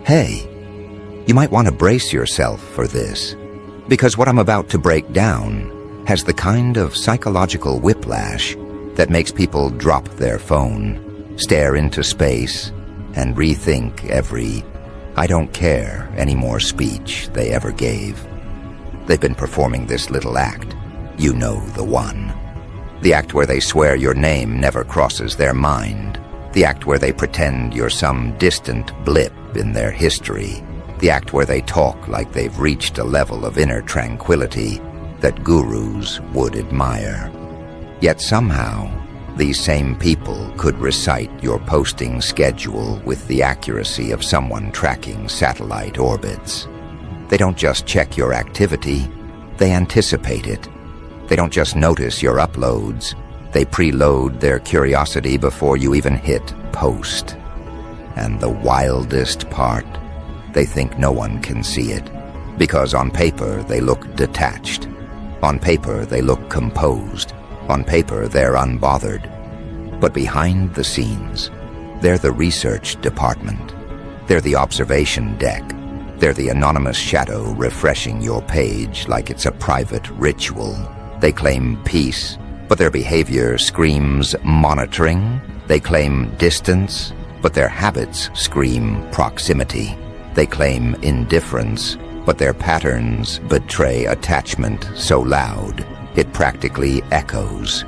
Hey, you might want to brace yourself for this, because what I'm about to break down has the kind of psychological whiplash that makes people drop their phone, stare into space, and rethink every "I don't care" anymore speech they ever gave. They've been performing this little act. You know the one. The act where they swear your name never crosses their mind. The act where they pretend you're some distant blip in their history. The act where they talk like they've reached a level of inner tranquility that gurus would admire. Yet somehow, these same people could recite your posting schedule with the accuracy of someone tracking satellite orbits. They don't just check your activity, they anticipate it. They don't just notice your uploads, they preload their curiosity before you even hit post. And the wildest part, they think no one can see it, because on paper they look detached. On paper they look composed. On paper they're unbothered. But behind the scenes, they're the research department. They're the observation deck. They're the anonymous shadow refreshing your page like it's a private ritual. They claim peace, but their behavior screams monitoring. They claim distance, but their habits scream proximity. They claim indifference, but their patterns betray attachment so loud it practically echoes.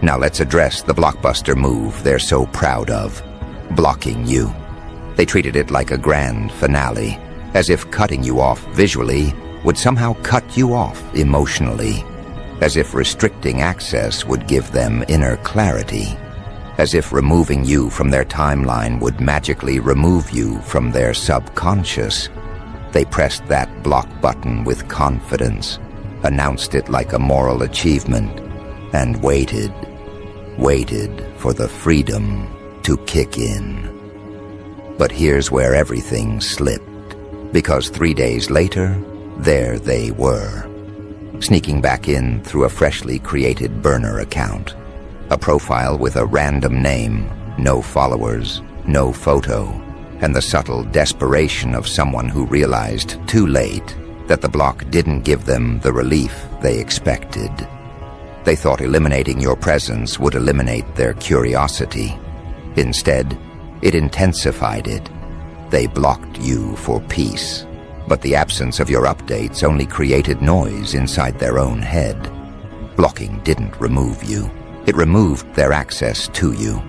Now let's address the blockbuster move they're so proud of, blocking you. They treated it like a grand finale, as if cutting you off visually would somehow cut you off emotionally, as if restricting access would give them inner clarity, as if removing you from their timeline would magically remove you from their subconscious. They pressed that block button with confidence, announced it like a moral achievement, and waited for the freedom to kick in. But here's where everything slipped, because 3 days later, there they were, sneaking back in through a freshly created burner account, a profile with a random name, no followers, no photo, and the subtle desperation of someone who realized too late that the block didn't give them the relief they expected. They thought eliminating your presence would eliminate their curiosity. Instead, it intensified it. They blocked you for peace, but the absence of your updates only created noise inside their own head. Blocking didn't remove you. It removed their access to you.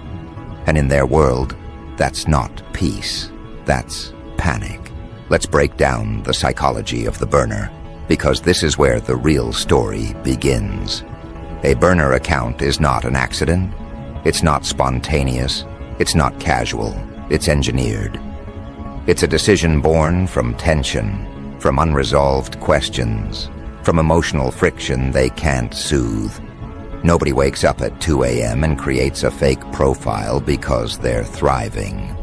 And in their world, that's not peace. That's panic. Let's break down the psychology of the burner, because this is where the real story begins. A burner account is not an accident. It's not spontaneous. It's not casual. It's engineered. It's a decision born from tension, from unresolved questions, from emotional friction they can't soothe. Nobody wakes up at 2 a.m. and creates a fake profile because they're thriving.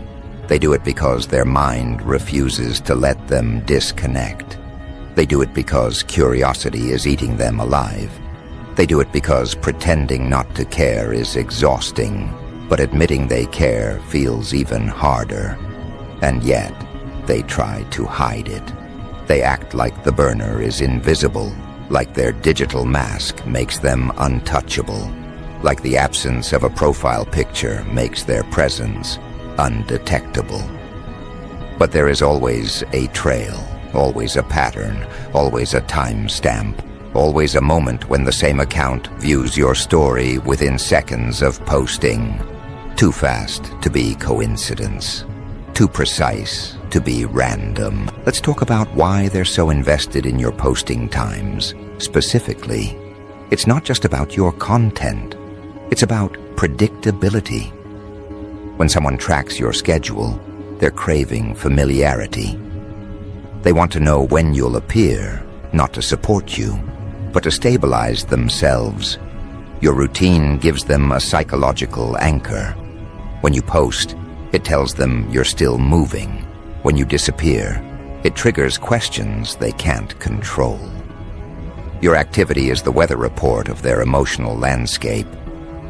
They do it because their mind refuses to let them disconnect. They do it because curiosity is eating them alive. They do it because pretending not to care is exhausting, but admitting they care feels even harder. And yet, they try to hide it. They act like the burner is invisible, like their digital mask makes them untouchable, like the absence of a profile picture makes their presence undetectable. But there is always a trail, always a pattern, always a timestamp, always a moment when the same account views your story within seconds of posting. Too fast to be coincidence. Too precise to be random. Let's talk about why they're so invested in your posting times. Specifically, it's not just about your content. It's about predictability. When someone tracks your schedule, they're craving familiarity. They want to know when you'll appear, not to support you, but to stabilize themselves. Your routine gives them a psychological anchor. When you post, it tells them you're still moving. When you disappear, it triggers questions they can't control. Your activity is the weather report of their emotional landscape.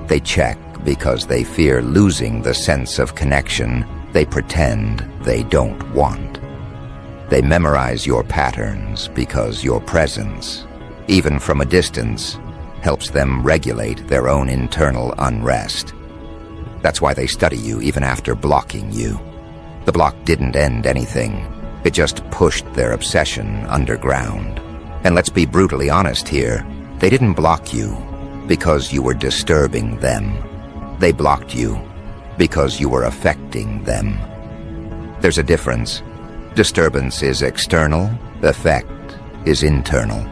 They check because they fear losing the sense of connection they pretend they don't want. They memorize your patterns because your presence, even from a distance, helps them regulate their own internal unrest. That's why they study you even after blocking you. The block didn't end anything. It just pushed their obsession underground. And let's be brutally honest here. They didn't block you because you were disturbing them. They blocked you because you were affecting them. There's a difference. Disturbance is external, effect is internal.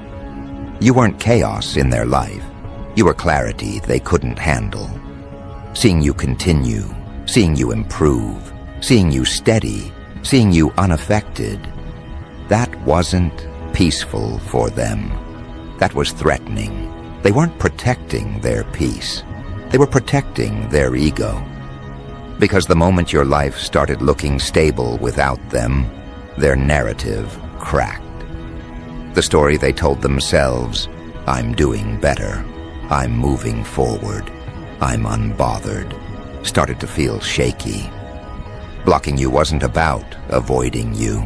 You weren't chaos in their life. You were clarity they couldn't handle. Seeing you continue, seeing you improve, seeing you steady, seeing you unaffected, that wasn't peaceful for them. That was threatening. They weren't protecting their peace. They were protecting their ego. Because the moment your life started looking stable without them, their narrative cracked. The story they told themselves, I'm doing better, I'm moving forward, I'm unbothered, started to feel shaky. Blocking you wasn't about avoiding you.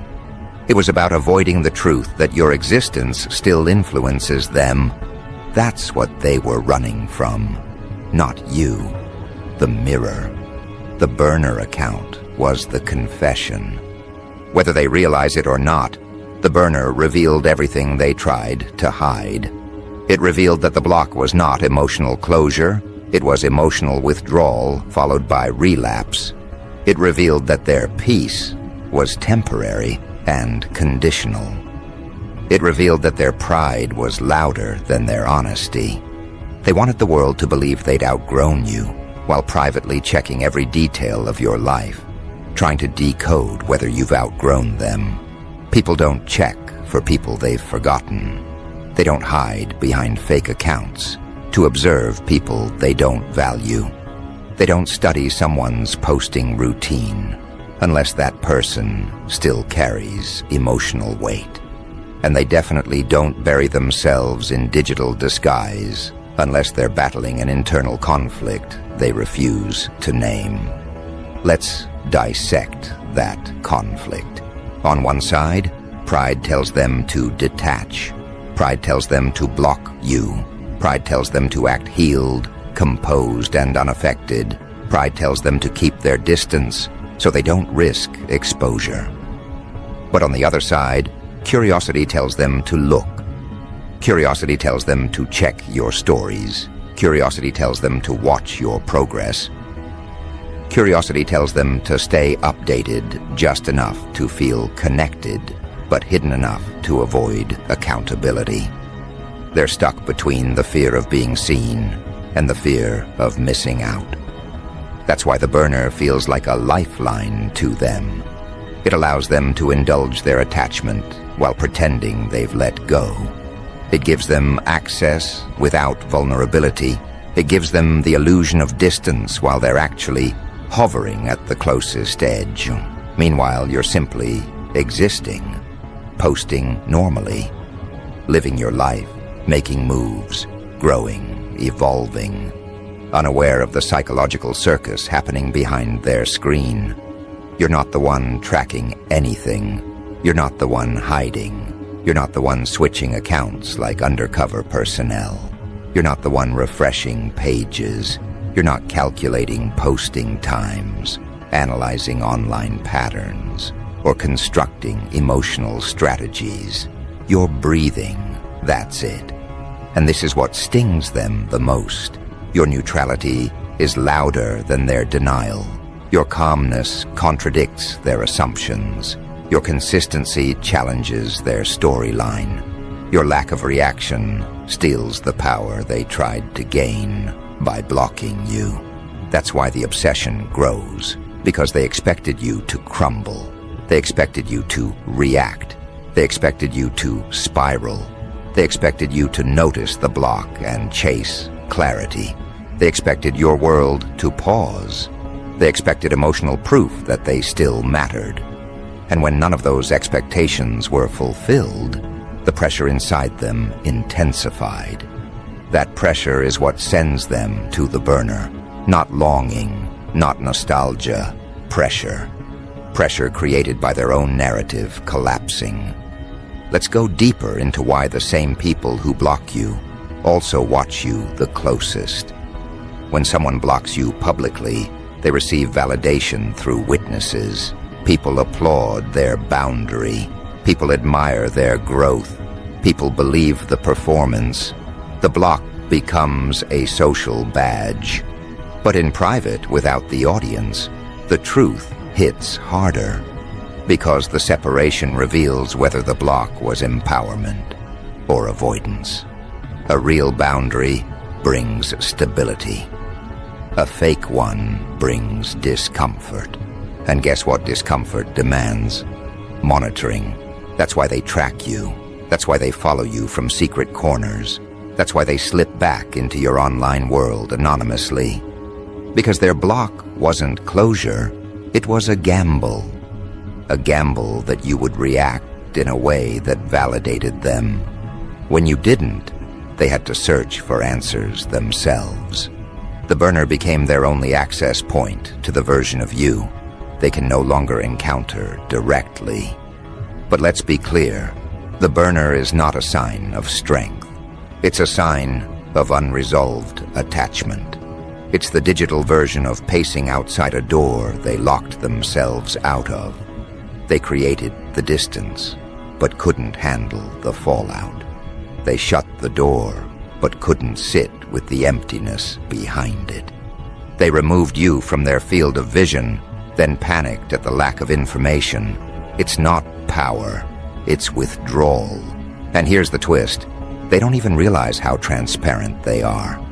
It was about avoiding the truth that your existence still influences them. That's what they were running from, not you. The mirror, the burner account was the confession. Whether they realize it or not, the burner revealed everything they tried to hide. It revealed that the block was not emotional closure, it was emotional withdrawal followed by relapse. It revealed that their peace was temporary and conditional. It revealed that their pride was louder than their honesty. They wanted the world to believe they'd outgrown you, while privately checking every detail of your life, trying to decode whether you've outgrown them. People don't check for people they've forgotten. They don't hide behind fake accounts to observe people they don't value. They don't study someone's posting routine unless that person still carries emotional weight. And they definitely don't bury themselves in digital disguise unless they're battling an internal conflict they refuse to name. Let's dissect that conflict. On one side, pride tells them to detach. Pride tells them to block you. Pride tells them to act healed, composed, and unaffected. Pride tells them to keep their distance so they don't risk exposure. But on the other side, curiosity tells them to look. Curiosity tells them to check your stories. Curiosity tells them to watch your progress. Curiosity tells them to stay updated just enough to feel connected, but hidden enough to avoid accountability. They're stuck between the fear of being seen and the fear of missing out. That's why the burner feels like a lifeline to them. It allows them to indulge their attachment while pretending they've let go. It gives them access without vulnerability. It gives them the illusion of distance while they're actually hovering at the closest edge. Meanwhile, you're simply existing, posting normally, living your life, making moves, growing, evolving, unaware of the psychological circus happening behind their screen. You're not the one tracking anything. You're not the one hiding. You're not the one switching accounts like undercover personnel. You're not the one refreshing pages. You're not calculating posting times, analyzing online patterns, or constructing emotional strategies. You're breathing, that's it. And this is what stings them the most. Your neutrality is louder than their denial. Your calmness contradicts their assumptions. Your consistency challenges their storyline. Your lack of reaction steals the power they tried to gain by blocking you. That's why the obsession grows, because they expected you to crumble. They expected you to react. They expected you to spiral. They expected you to notice the block and chase clarity. They expected your world to pause. They expected emotional proof that they still mattered. And when none of those expectations were fulfilled, the pressure inside them intensified. That pressure is what sends them to the burner. Not longing, not nostalgia, pressure. pressure created by their own narrative collapsing. Let's go deeper into why the same people who block you also watch you the closest. When someone blocks you publicly, they receive validation through witnesses. People applaud their boundary. People admire their growth. People believe the performance. The block becomes a social badge. But in private, without the audience, the truth hits harder, because the separation reveals whether the block was empowerment or avoidance. A real boundary brings stability. A fake one brings discomfort. And guess what discomfort demands? Monitoring. That's why they track you. That's why they follow you from secret corners. That's why they slip back into your online world anonymously. Because their block wasn't closure, it was a gamble. A gamble that you would react in a way that validated them. When you didn't, they had to search for answers themselves. The burner became their only access point to the version of you they can no longer encounter directly. But let's be clear, the burner is not a sign of strength. It's a sign of unresolved attachment. It's the digital version of pacing outside a door they locked themselves out of. They created the distance, but couldn't handle the fallout. They shut the door, but couldn't sit with the emptiness behind it. They removed you from their field of vision, then panicked at the lack of information. It's not power, it's withdrawal. And here's the twist. They don't even realize how transparent they are.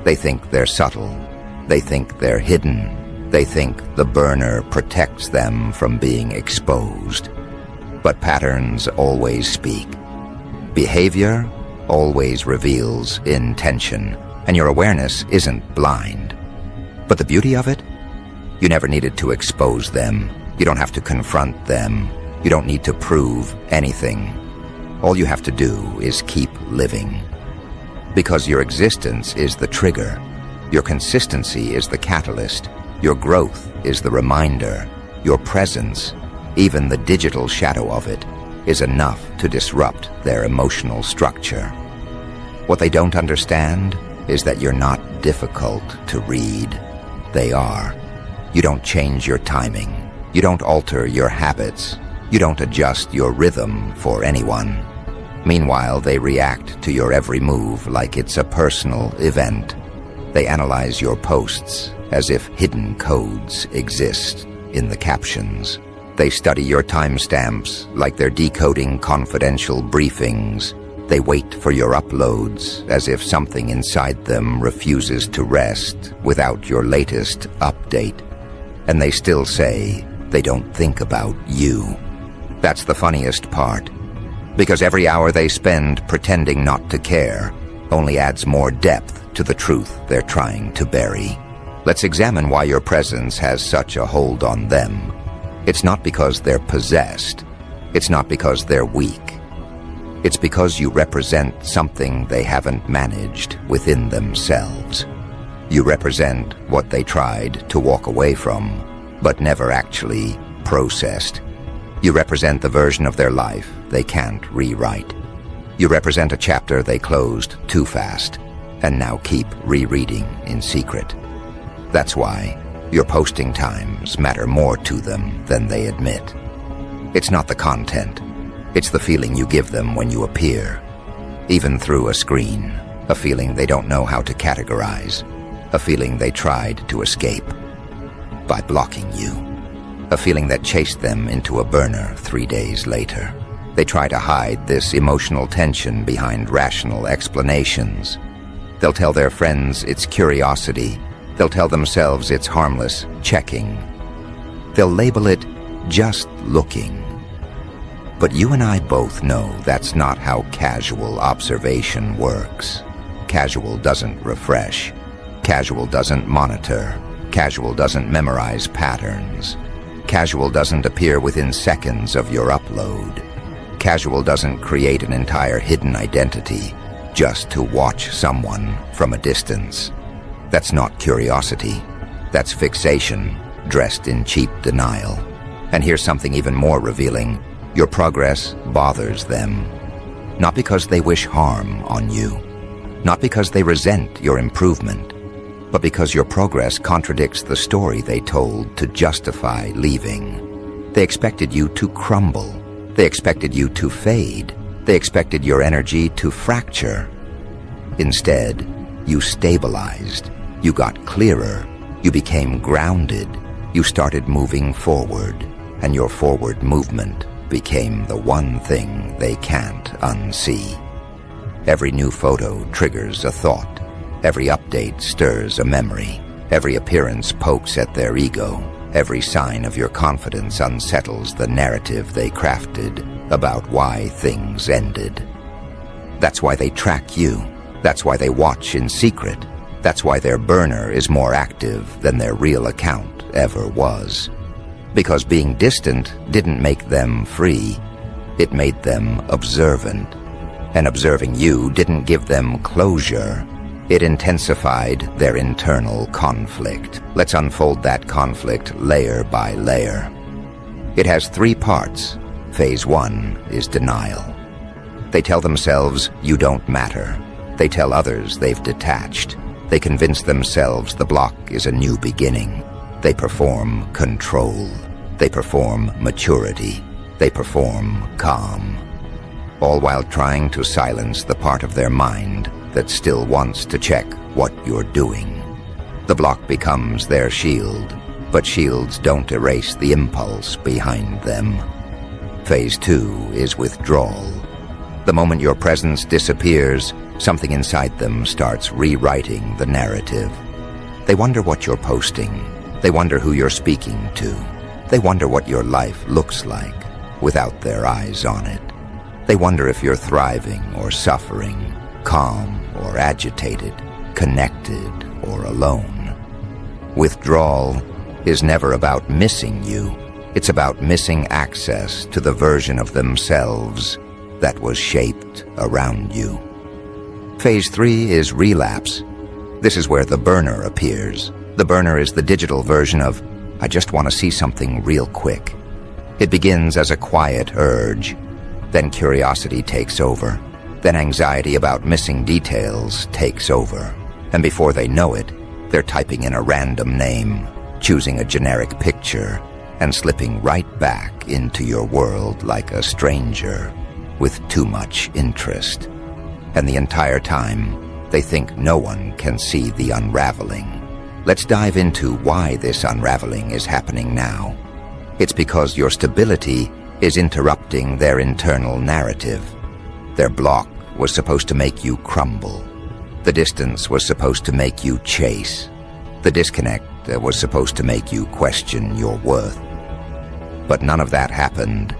They think they're subtle. They think they're hidden. They think the burner protects them from being exposed. But patterns always speak. Behavior always reveals intention, and your awareness isn't blind. But the beauty of it? You never needed to expose them. You don't have to confront them. You don't need to prove anything. All you have to do is keep living. Because your existence is the trigger. Your consistency is the catalyst. Your growth is the reminder. Your presence, even the digital shadow of it, is enough to disrupt their emotional structure. What they don't understand is that you're not difficult to read. They are. You don't change your timing. You don't alter your habits. You don't adjust your rhythm for anyone. Meanwhile, they react to your every move like it's a personal event. They analyze your posts as if hidden codes exist in the captions. They study your timestamps like they're decoding confidential briefings. They wait for your uploads as if something inside them refuses to rest without your latest update. And they still say they don't think about you. That's the funniest part. Because every hour they spend pretending not to care only adds more depth to the truth they're trying to bury. Let's examine why your presence has such a hold on them. It's not because they're possessed. It's not because they're weak. It's because you represent something they haven't managed within themselves. You represent what they tried to walk away from, but never actually processed. You represent the version of their life they can't rewrite. You represent a chapter they closed too fast and now keep rereading in secret. That's why your posting times matter more to them than they admit. It's not the content. It's the feeling you give them when you appear. Even through a screen, a feeling they don't know how to categorize. A feeling they tried to escape by blocking you. A feeling that chased them into a burner 3 days later. They try to hide this emotional tension behind rational explanations. They'll tell their friends it's curiosity. They'll tell themselves it's harmless checking. They'll label it just looking. But you and I both know that's not how casual observation works. Casual doesn't refresh. Casual doesn't monitor. Casual doesn't memorize patterns. Casual doesn't appear within seconds of your upload. Casual doesn't create an entire hidden identity just to watch someone from a distance. That's not curiosity. That's fixation, dressed in cheap denial. And here's something even more revealing. Your progress bothers them. Not because they wish harm on you. Not because they resent your improvement. But because your progress contradicts the story they told to justify leaving. They expected you to crumble. They expected you to fade. They expected your energy to fracture. Instead, you stabilized. You got clearer. You became grounded. You started moving forward. And your forward movement became the one thing they can't unsee. Every new photo triggers a thought. Every update stirs a memory. Every appearance pokes at their ego. Every sign of your confidence unsettles the narrative they crafted about why things ended. That's why they track you. That's why they watch in secret. That's why their burner is more active than their real account ever was. Because being distant didn't make them free. It made them observant. And observing you didn't give them closure. It intensified their internal conflict. Let's unfold that conflict layer by layer. It has 3 parts. Phase 1 is denial. They tell themselves you don't matter. They tell others they've detached. They convince themselves the block is a new beginning. They perform control. They perform maturity. They perform calm. All while trying to silence the part of their mind that still wants to check what you're doing. The block becomes their shield, but shields don't erase the impulse behind them. Phase 2 is withdrawal. The moment your presence disappears, something inside them starts rewriting the narrative. They wonder what you're posting. They wonder who you're speaking to. They wonder what your life looks like without their eyes on it. They wonder if you're thriving or suffering, calm or agitated, connected or alone. Withdrawal is never about missing you. It's about missing access to the version of themselves that was shaped around you. Phase 3 is relapse. This is where the burner appears. The burner is the digital version of, I just want to see something real quick. It begins as a quiet urge. Then curiosity takes over. Then anxiety about missing details takes over. And before they know it, they're typing in a random name, choosing a generic picture, and slipping right back into your world like a stranger with too much interest. And the entire time, they think no one can see the unraveling. Let's dive into why this unraveling is happening now. It's because your stability is interrupting their internal narrative. Their block was supposed to make you crumble. The distance was supposed to make you chase. The disconnect was supposed to make you question your worth. But none of that happened.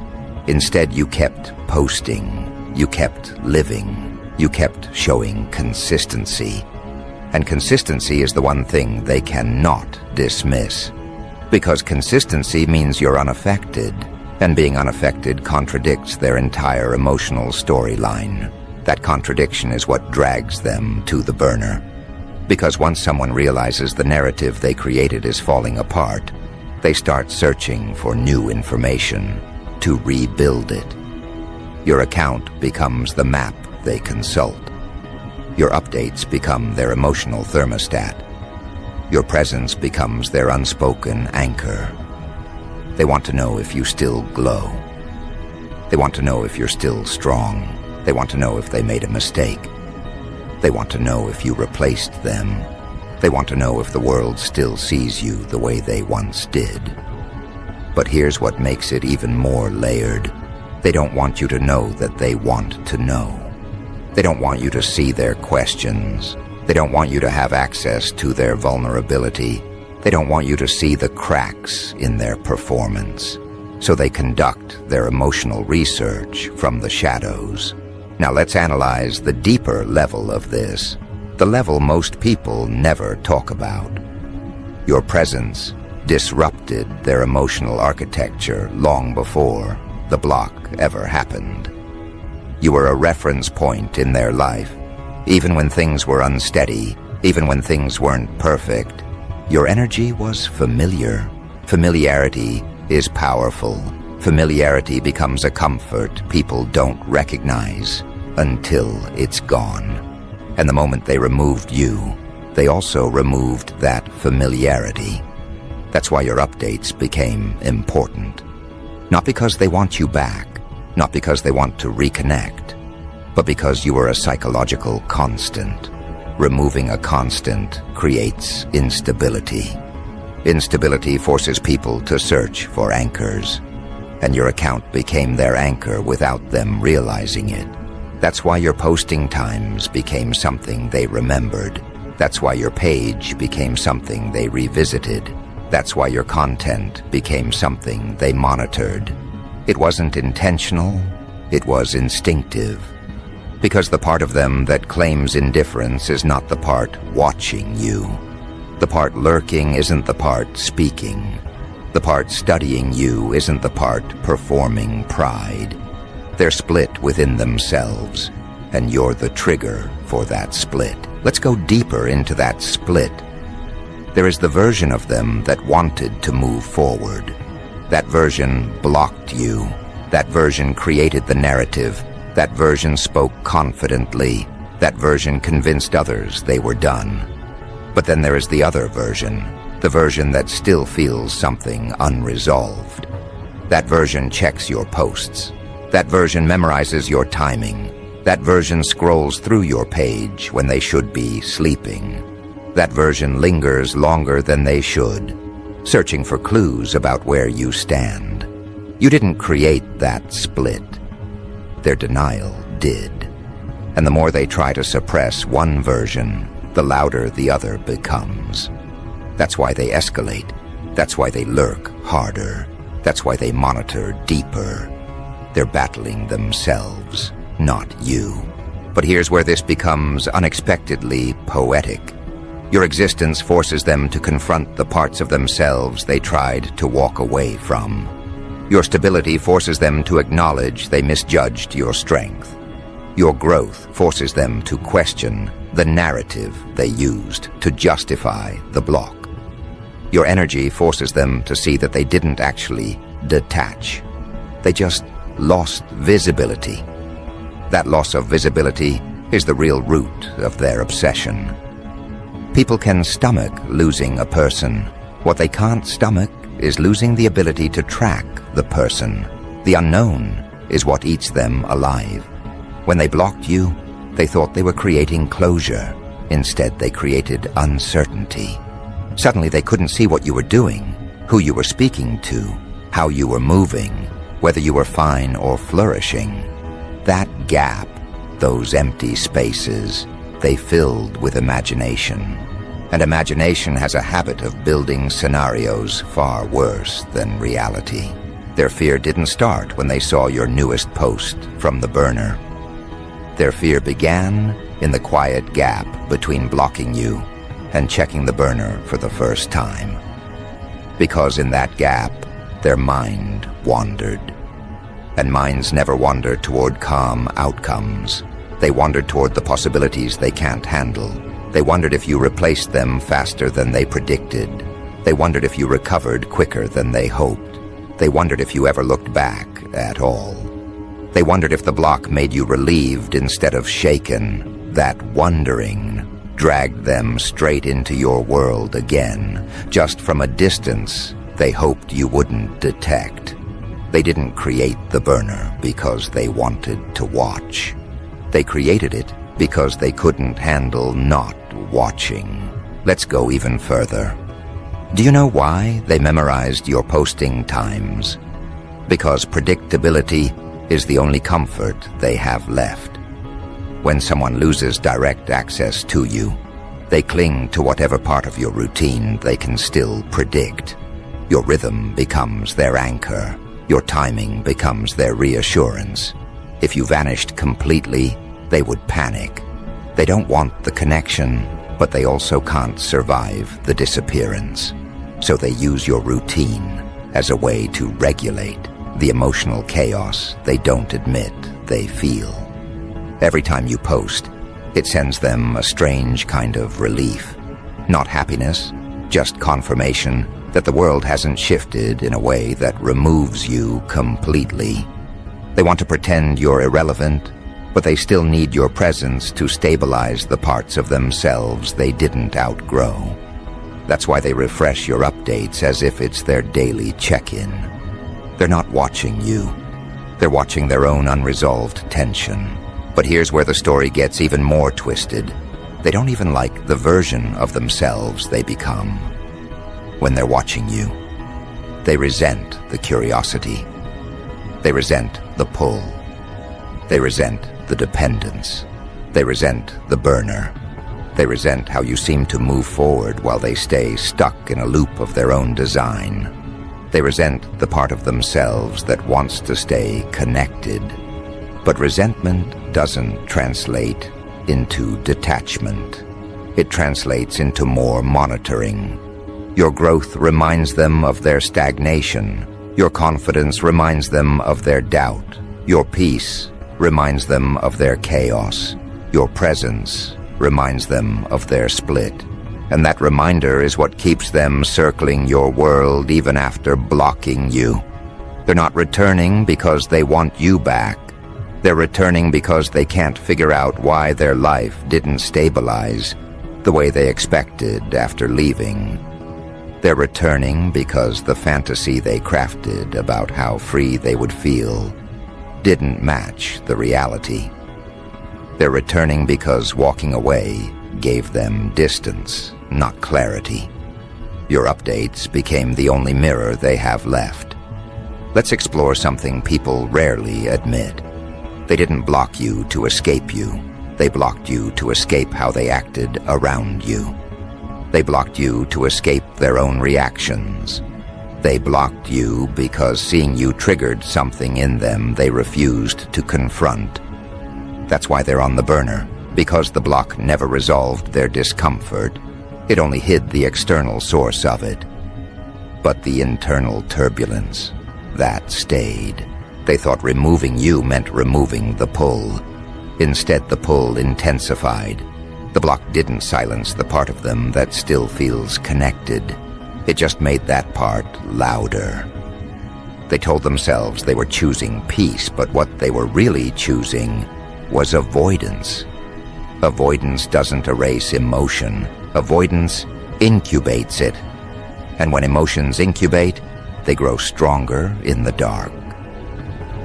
Instead, you kept posting. You kept living. You kept showing consistency. And consistency is the one thing they cannot dismiss. Because consistency means you're unaffected, and being unaffected contradicts their entire emotional storyline. That contradiction is what drags them to the burner. Because once someone realizes the narrative they created is falling apart, they start searching for new information to rebuild it. Your account becomes the map they consult. Your updates become their emotional thermostat. Your presence becomes their unspoken anchor. They want to know if you still glow. They want to know if you're still strong. They want to know if they made a mistake. They want to know if you replaced them. They want to know if the world still sees you the way they once did. But here's what makes it even more layered. They don't want you to know that they want to know. They don't want you to see their questions. They don't want you to have access to their vulnerability. They don't want you to see the cracks in their performance. So they conduct their emotional research from the shadows. Now let's analyze the deeper level of this, the level most people never talk about. Your presence disrupted their emotional architecture long before the block ever happened. You were a reference point in their life. Even when things were unsteady, even when things weren't perfect, your energy was familiar. Familiarity is powerful. Familiarity becomes a comfort people don't recognize until it's gone. And the moment they removed you, they also removed that familiarity. That's why your updates became important. Not because they want you back, not because they want to reconnect, but because you were a psychological constant. Removing a constant creates instability. Instability forces people to search for anchors, and your account became their anchor without them realizing it. That's why your posting times became something they remembered. That's why your page became something they revisited. That's why your content became something they monitored. It wasn't intentional, it was instinctive. Because the part of them that claims indifference is not the part watching you. The part lurking isn't the part speaking. The part studying you isn't the part performing pride. They're split within themselves, and you're the trigger for that split. Let's go deeper into that split. There is the version of them that wanted to move forward. That version blocked you. That version created the narrative. That version spoke confidently. That version convinced others they were done. But then there is the other version, the version that still feels something unresolved. That version checks your posts. That version memorizes your timing. That version scrolls through your page when they should be sleeping. That version lingers longer than they should, searching for clues about where you stand. You didn't create that split. Their denial did. And the more they try to suppress one version, the louder the other becomes. That's why they escalate. That's why they lurk harder. That's why they monitor deeper. They're battling themselves, not you. But here's where this becomes unexpectedly poetic. Your existence forces them to confront the parts of themselves they tried to walk away from. Your stability forces them to acknowledge they misjudged your strength. Your growth forces them to question the narrative they used to justify the block. Your energy forces them to see that they didn't actually detach. They just lost visibility. That loss of visibility is the real root of their obsession. People can stomach losing a person. What they can't stomach is losing the ability to track the person. The unknown is what eats them alive. When they blocked you, they thought they were creating closure. Instead, they created uncertainty. Suddenly, they couldn't see what you were doing, who you were speaking to, how you were moving, whether you were fine or flourishing. That gap, those empty spaces, they filled with imagination. And imagination has a habit of building scenarios far worse than reality. Their fear didn't start when they saw your newest post from the burner. Their fear began in the quiet gap between blocking you and checking the burner for the first time. Because in that gap, their mind wandered. And minds never wander toward calm outcomes. They wandered toward the possibilities they can't handle. They wondered if you replaced them faster than they predicted. They wondered if you recovered quicker than they hoped. They wondered if you ever looked back at all. They wondered if the block made you relieved instead of shaken. That wondering dragged them straight into your world again. Just from a distance, they hoped you wouldn't detect. They didn't create the burner because they wanted to watch. They created it because they couldn't handle not watching. Let's go even further. Do you know why they memorized your posting times? Because predictability is the only comfort they have left. When someone loses direct access to you, they cling to whatever part of your routine they can still predict. Your rhythm becomes their anchor. Your timing becomes their reassurance. If you vanished completely, they would panic. They don't want the connection, but they also can't survive the disappearance. So they use your routine as a way to regulate the emotional chaos they don't admit they feel. Every time you post, it sends them a strange kind of relief. Not happiness, just confirmation that the world hasn't shifted in a way that removes you completely. They want to pretend you're irrelevant, but they still need your presence to stabilize the parts of themselves they didn't outgrow. That's why they refresh your updates as if it's their daily check-in. They're not watching you. They're watching their own unresolved tension. But here's where the story gets even more twisted. They don't even like the version of themselves they become. When they're watching you, they resent the curiosity. They resent the pull. They resent the dependence. They resent the burner. They resent how you seem to move forward while they stay stuck in a loop of their own design. They resent the part of themselves that wants to stay connected. But resentment doesn't translate into detachment. It translates into more monitoring. Your growth reminds them of their stagnation. Your confidence reminds them of their doubt. Your peace reminds them of their chaos. Your presence reminds them of their split. And that reminder is what keeps them circling your world even after blocking you. They're not returning because they want you back. They're returning because they can't figure out why their life didn't stabilize the way they expected after leaving. They're returning because the fantasy they crafted about how free they would feel didn't match the reality. They're returning because walking away gave them distance, not clarity. Your updates became the only mirror they have left. Let's explore something people rarely admit. They didn't block you to escape you. They blocked you to escape how they acted around you. They blocked you to escape their own reactions. They blocked you because seeing you triggered something in them they refused to confront. That's why they're on the burner, because the block never resolved their discomfort. It only hid the external source of it. But the internal turbulence, that stayed. They thought removing you meant removing the pull. Instead, the pull intensified. The block didn't silence the part of them that still feels connected. It just made that part louder. They told themselves they were choosing peace, but what they were really choosing was avoidance. Avoidance doesn't erase emotion. Avoidance incubates it. And when emotions incubate, they grow stronger in the dark.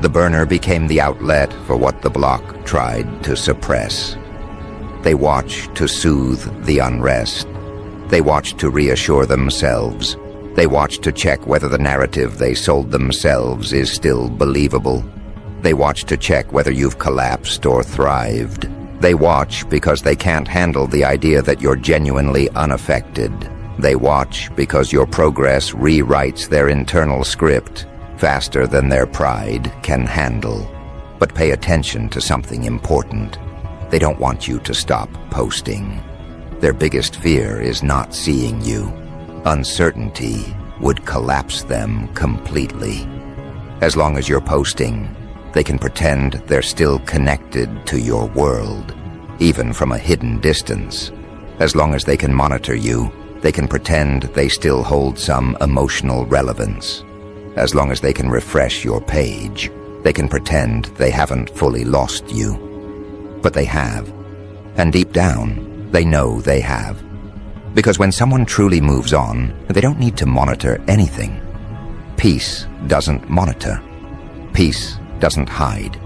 The burner became the outlet for what the block tried to suppress. They watched to soothe the unrest. They watched to reassure themselves. They watch to check whether the narrative they sold themselves is still believable. They watch to check whether you've collapsed or thrived. They watch because they can't handle the idea that you're genuinely unaffected. They watch because your progress rewrites their internal script faster than their pride can handle. But pay attention to something important. They don't want you to stop posting. Their biggest fear is not seeing you. Uncertainty would collapse them completely. As long as you're posting, they can pretend they're still connected to your world, even from a hidden distance. As long as they can monitor you, they can pretend they still hold some emotional relevance. As long as they can refresh your page, they can pretend they haven't fully lost you. But they have. And deep down, they know they have. Because when someone truly moves on, they don't need to monitor anything. Peace doesn't monitor. Peace doesn't hide.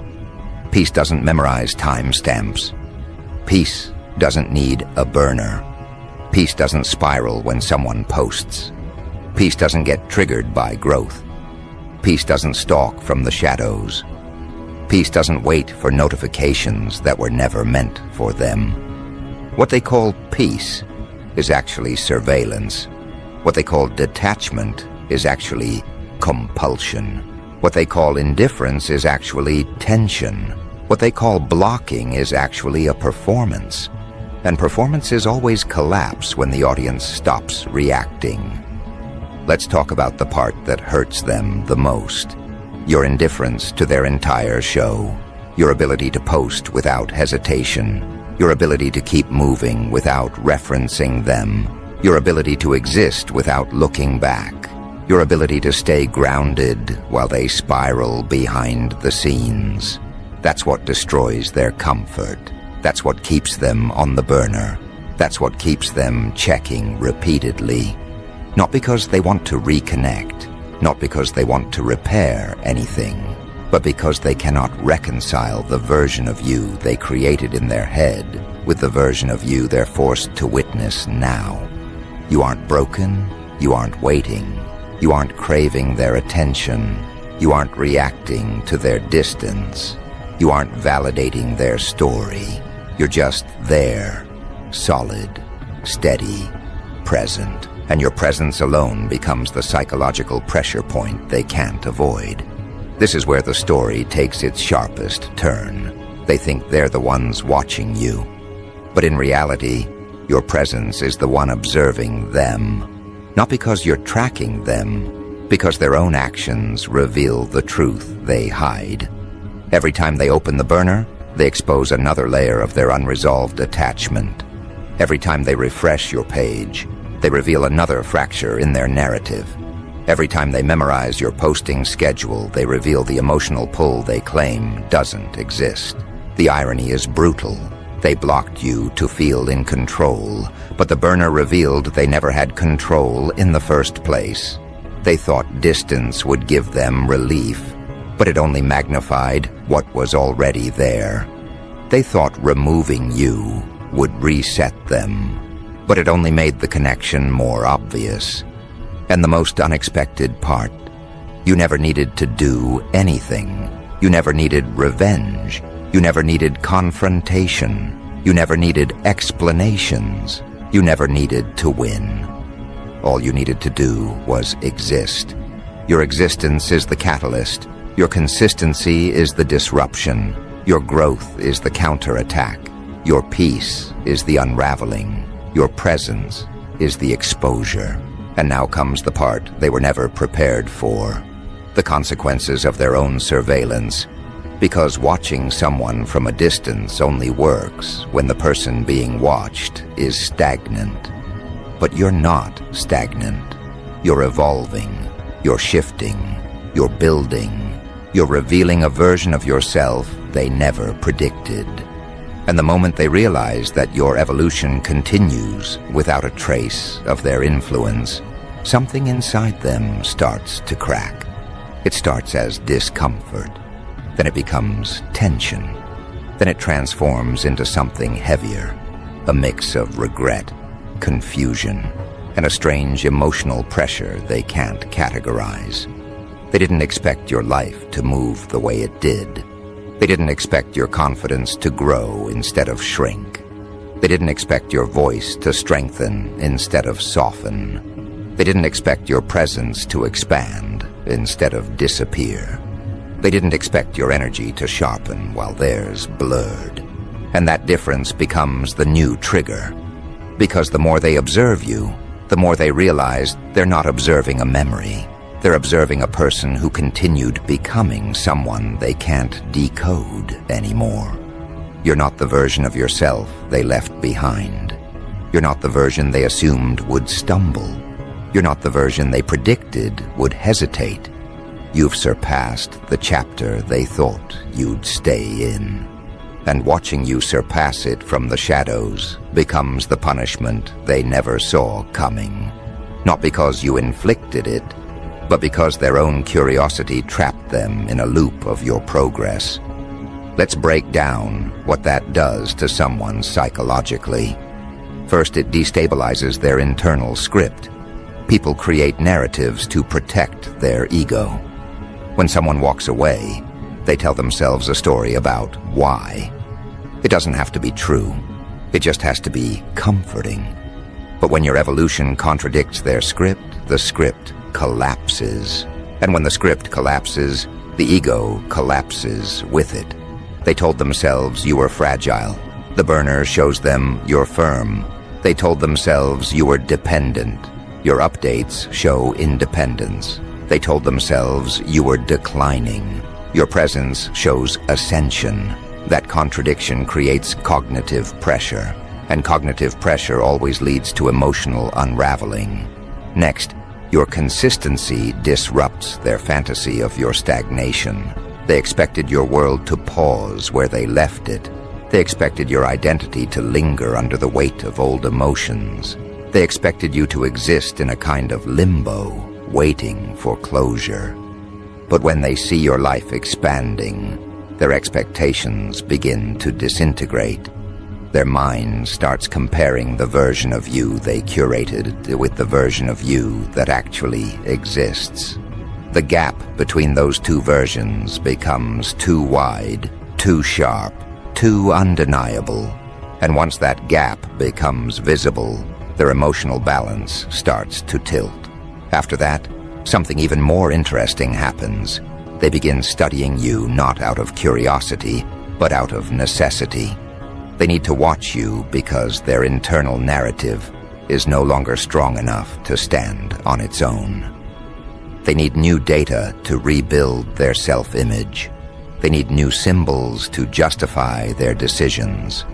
Peace doesn't memorize timestamps. Peace doesn't need a burner. Peace doesn't spiral when someone posts. Peace doesn't get triggered by growth. Peace doesn't stalk from the shadows. Peace doesn't wait for notifications that were never meant for them. What they call peace is actually surveillance. What they call detachment is actually compulsion. What they call indifference is actually tension. What they call blocking is actually a performance. And performances always collapse when the audience stops reacting. Let's talk about the part that hurts them the most. Your indifference to their entire show. Your ability to post without hesitation. Your ability to keep moving without referencing them. Your ability to exist without looking back. Your ability to stay grounded while they spiral behind the scenes. That's what destroys their comfort. That's what keeps them on the burner. That's what keeps them checking repeatedly. Not because they want to reconnect, not because they want to repair anything, but because they cannot reconcile the version of you they created in their head with the version of you they're forced to witness now. You aren't broken, you aren't waiting, you aren't craving their attention, you aren't reacting to their distance, you aren't validating their story. You're just there, solid, steady, present. And your presence alone becomes the psychological pressure point they can't avoid. This is where the story takes its sharpest turn. They think they're the ones watching you. But in reality, your presence is the one observing them. Not because you're tracking them, because their own actions reveal the truth they hide. Every time they open the burner, they expose another layer of their unresolved attachment. Every time they refresh your page, they reveal another fracture in their narrative. Every time they memorize your posting schedule, they reveal the emotional pull they claim doesn't exist. The irony is brutal. They blocked you to feel in control, but the burner revealed they never had control in the first place. They thought distance would give them relief, but it only magnified what was already there. They thought removing you would reset them, but it only made the connection more obvious. And the most unexpected part, you never needed to do anything. You never needed revenge. You never needed confrontation. You never needed explanations. You never needed to win. All you needed to do was exist. Your existence is the catalyst. Your consistency is the disruption. Your growth is the counterattack. Your peace is the unraveling. Your presence is the exposure. And now comes the part they were never prepared for. The consequences of their own surveillance. Because watching someone from a distance only works when the person being watched is stagnant. But you're not stagnant. You're evolving. You're shifting. You're building. You're revealing a version of yourself they never predicted. And the moment they realize that your evolution continues without a trace of their influence, something inside them starts to crack. It starts as discomfort. Then it becomes tension. Then it transforms into something heavier, a mix of regret, confusion, and a strange emotional pressure they can't categorize. They didn't expect your life to move the way it did. They didn't expect your confidence to grow instead of shrink. They didn't expect your voice to strengthen instead of soften. They didn't expect your presence to expand instead of disappear. They didn't expect your energy to sharpen while theirs blurred. And that difference becomes the new trigger. Because the more they observe you, the more they realize they're not observing a memory. They're observing a person who continued becoming someone they can't decode anymore. You're not the version of yourself they left behind. You're not the version they assumed would stumble. You're not the version they predicted would hesitate. You've surpassed the chapter they thought you'd stay in. And watching you surpass it from the shadows becomes the punishment they never saw coming. Not because you inflicted it, but because their own curiosity trapped them in a loop of your progress. Let's break down what that does to someone psychologically. First, it destabilizes their internal script. People create narratives to protect their ego. When someone walks away, they tell themselves a story about why. It doesn't have to be true. It just has to be comforting. But when your evolution contradicts their script, the script collapses. And when the script collapses, the ego collapses with it. They told themselves you were fragile. The burner shows them you're firm. They told themselves you were dependent. Your updates show independence. They told themselves you were declining. Your presence shows ascension. That contradiction creates cognitive pressure. And cognitive pressure always leads to emotional unraveling. Next, your consistency disrupts their fantasy of your stagnation. They expected your world to pause where they left it. They expected your identity to linger under the weight of old emotions. They expected you to exist in a kind of limbo, waiting for closure. But when they see your life expanding, their expectations begin to disintegrate. Their mind starts comparing the version of you they curated with the version of you that actually exists. The gap between those two versions becomes too wide, too sharp, too undeniable. And once that gap becomes visible, their emotional balance starts to tilt. After that, something even more interesting happens. They begin studying you not out of curiosity, but out of necessity. They need to watch you because their internal narrative is no longer strong enough to stand on its own. They need new data to rebuild their self-image. They need new symbols to justify their decisions.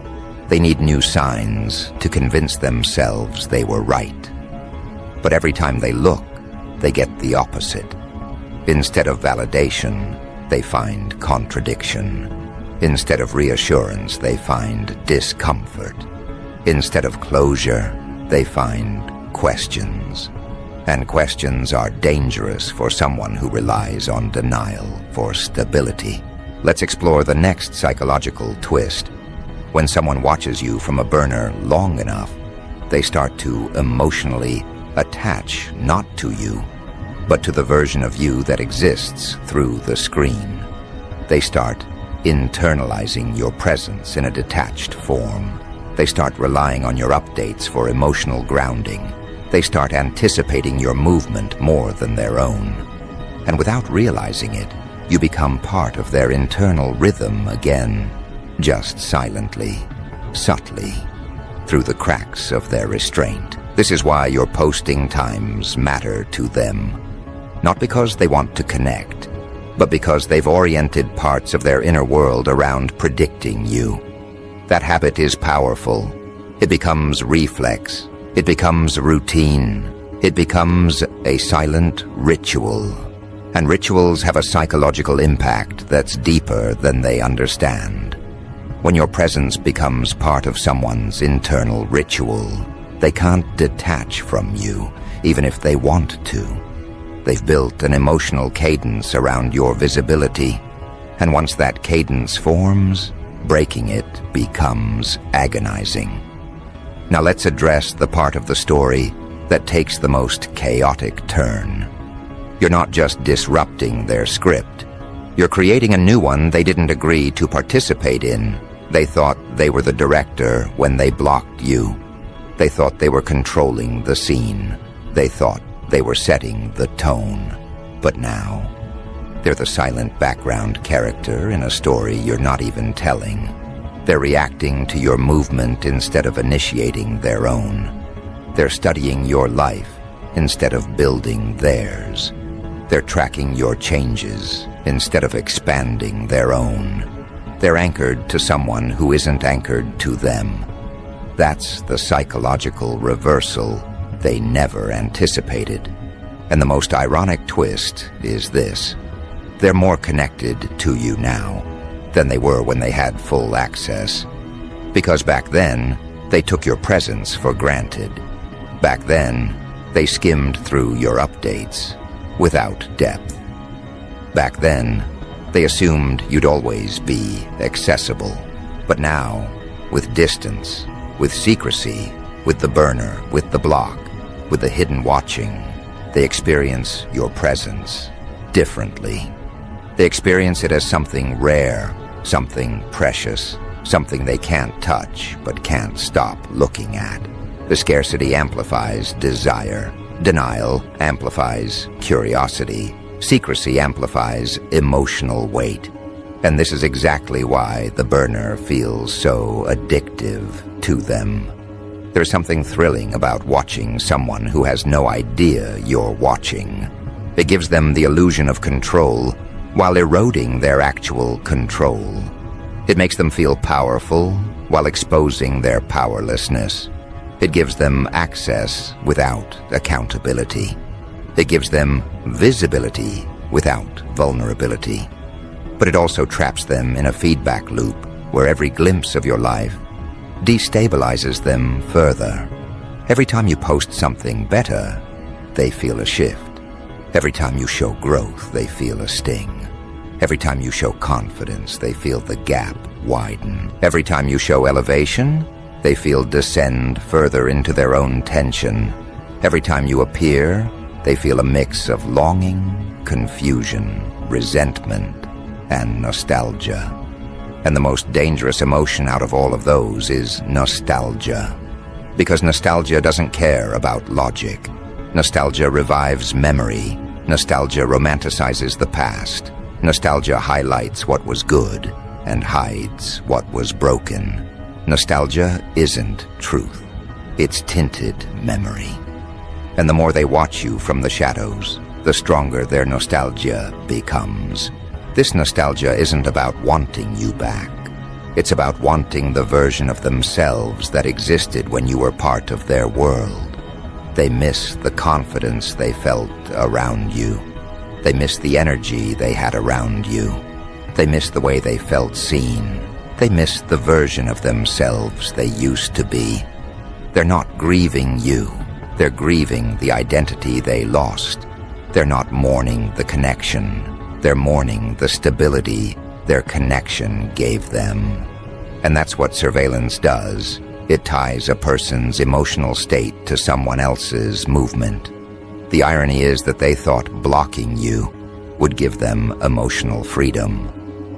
They need new signs to convince themselves they were right. But every time they look, they get the opposite. Instead of validation, they find contradiction. Instead of reassurance, they find discomfort. Instead of closure, they find questions. And questions are dangerous for someone who relies on denial for stability. Let's explore the next psychological twist. When someone watches you from a burner long enough, they start to emotionally attach not to you, but to the version of you that exists through the screen. They start internalizing your presence in a detached form. They start relying on your updates for emotional grounding. They start anticipating your movement more than their own. And without realizing it, you become part of their internal rhythm again, just silently, subtly, through the cracks of their restraint. This is why your posting times matter to them. Not because they want to connect, but because they've oriented parts of their inner world around predicting you. That habit is powerful. It becomes reflex. It becomes routine. It becomes a silent ritual. And rituals have a psychological impact that's deeper than they understand. When your presence becomes part of someone's internal ritual, they can't detach from you, even if they want to. They've built an emotional cadence around your visibility, and once that cadence forms, breaking it becomes agonizing. Now let's address the part of the story that takes the most chaotic turn. You're not just disrupting their script. You're creating a new one they didn't agree to participate in. They thought they were the director when they blocked you. They thought they were controlling the scene. They thought they were setting the tone. But now, they're the silent background character in a story you're not even telling. They're reacting to your movement instead of initiating their own. They're studying your life instead of building theirs. They're tracking your changes instead of expanding their own. They're anchored to someone who isn't anchored to them. That's the psychological reversal they never anticipated. And the most ironic twist is this. They're more connected to you now than they were when they had full access. Because back then, they took your presence for granted. Back then, they skimmed through your updates without depth. Back then, they assumed you'd always be accessible. But now, with distance, with secrecy, with the burner, with the block, with the hidden watching, they experience your presence differently. They experience it as something rare, something precious, something they can't touch but can't stop looking at. The scarcity amplifies desire. Denial amplifies curiosity. Secrecy amplifies emotional weight. And this is exactly why the burner feels so addictive to them. There's something thrilling about watching someone who has no idea you're watching. It gives them the illusion of control while eroding their actual control. It makes them feel powerful while exposing their powerlessness. It gives them access without accountability. It gives them visibility without vulnerability. But it also traps them in a feedback loop where every glimpse of your life destabilizes them further. Every time you post something better, they feel a shift. Every time you show growth, they feel a sting. Every time you show confidence, they feel the gap widen. Every time you show elevation, they feel descend further into their own tension. Every time you appear, they feel a mix of longing, confusion, resentment, and nostalgia. And the most dangerous emotion out of all of those is nostalgia. Because nostalgia doesn't care about logic. Nostalgia revives memory. Nostalgia romanticizes the past. Nostalgia highlights what was good and hides what was broken. Nostalgia isn't truth. It's tinted memory. And the more they watch you from the shadows, the stronger their nostalgia becomes. This nostalgia isn't about wanting you back. It's about wanting the version of themselves that existed when you were part of their world. They miss the confidence they felt around you. They miss the energy they had around you. They miss the way they felt seen. They miss the version of themselves they used to be. They're not grieving you. They're grieving the identity they lost. They're not mourning the connection. They're mourning the stability their connection gave them. And that's what surveillance does. It ties a person's emotional state to someone else's movement. The irony is that they thought blocking you would give them emotional freedom.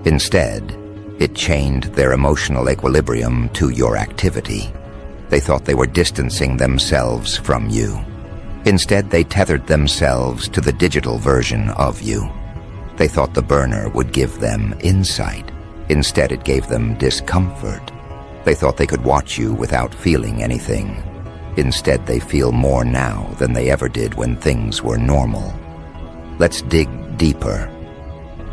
Instead, it chained their emotional equilibrium to your activity. They thought they were distancing themselves from you. Instead, they tethered themselves to the digital version of you. They thought the burner would give them insight. Instead, it gave them discomfort. They thought they could watch you without feeling anything. Instead, they feel more now than they ever did when things were normal. Let's dig deeper.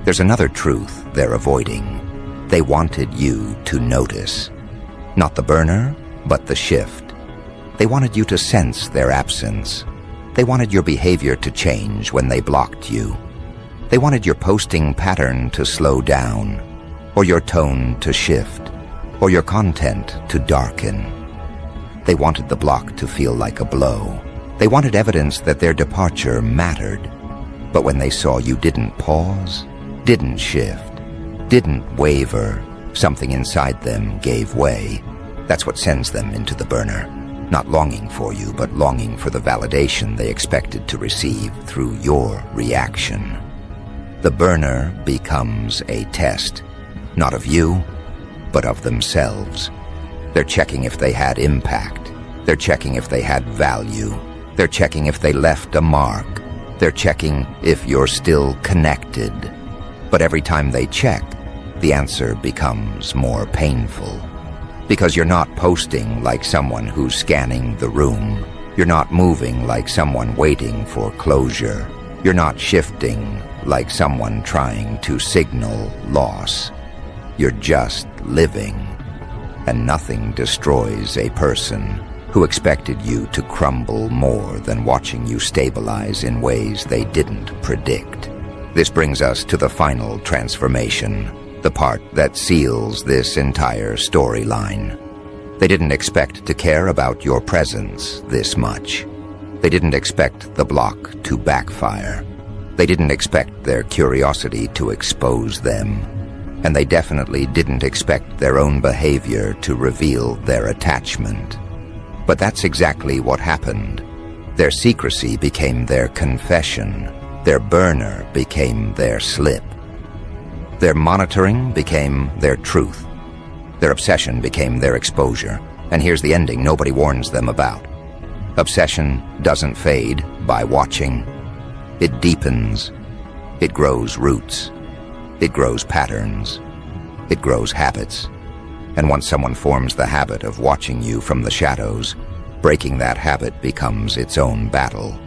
There's another truth they're avoiding. They wanted you to notice. Not the burner, but the shift. They wanted you to sense their absence. They wanted your behavior to change when they blocked you. They wanted your posting pattern to slow down, or your tone to shift, or your content to darken. They wanted the block to feel like a blow. They wanted evidence that their departure mattered. But when they saw you didn't pause, didn't shift, didn't waver, something inside them gave way. That's what sends them into the burner. Not longing for you, but longing for the validation they expected to receive through your reaction. The burner becomes a test, not of you, but of themselves. They're checking if they had impact. They're checking if they had value. They're checking if they left a mark. They're checking if you're still connected. But every time they check, the answer becomes more painful. Because you're not posting like someone who's scanning the room. You're not moving like someone waiting for closure. You're not shifting like someone trying to signal loss. You're just living. And nothing destroys a person who expected you to crumble more than watching you stabilize in ways they didn't predict. This brings us to the final transformation, the part that seals this entire storyline. They didn't expect to care about your presence this much. They didn't expect the block to backfire. They didn't expect their curiosity to expose them. And they definitely didn't expect their own behavior to reveal their attachment. But that's exactly what happened. Their secrecy became their confession. Their burner became their slip. Their monitoring became their truth. Their obsession became their exposure. And here's the ending nobody warns them about. Obsession doesn't fade by watching. It deepens. It grows roots. It grows patterns. It grows habits. And once someone forms the habit of watching you from the shadows, breaking that habit becomes its own battle.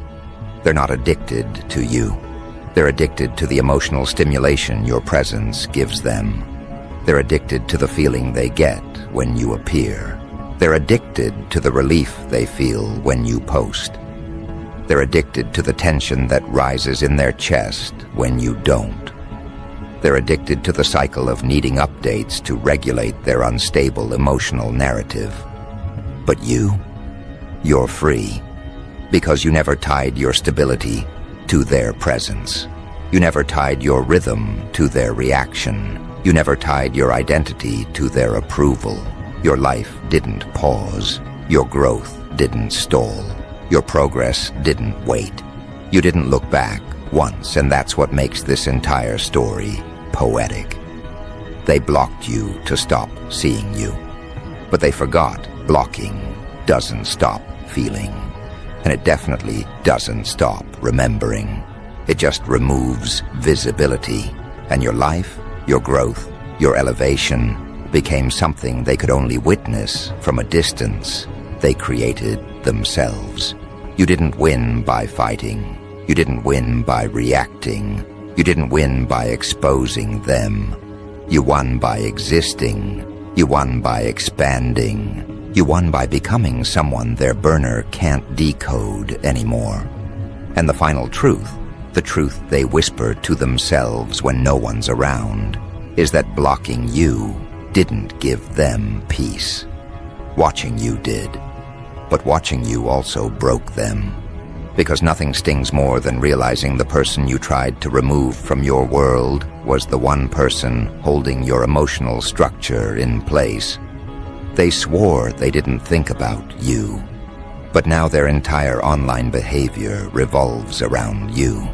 They're not addicted to you. They're addicted to the emotional stimulation your presence gives them. They're addicted to the feeling they get when you appear. They're addicted to the relief they feel when you post. They're addicted to the tension that rises in their chest when you don't. They're addicted to the cycle of needing updates to regulate their unstable emotional narrative. But you're free, because you never tied your stability to their presence. You never tied your rhythm to their reaction. You never tied your identity to their approval. Your life didn't pause. Your growth didn't stall. Your progress didn't wait. You didn't look back once, and that's what makes this entire story poetic. They blocked you to stop seeing you, but they forgot blocking doesn't stop feeling, and it definitely doesn't stop remembering. It just removes visibility, and your life, your growth, your elevation became something they could only witness from a distance they created themselves. You didn't win by fighting. You didn't win by reacting. You didn't win by exposing them. You won by existing. You won by expanding. You won by becoming someone their burner can't decode anymore. And the final truth, the truth they whisper to themselves when no one's around, is that blocking you didn't give them peace. Watching you did. But watching you also broke them. Because nothing stings more than realizing the person you tried to remove from your world was the one person holding your emotional structure in place. They swore they didn't think about you, but now their entire online behavior revolves around you.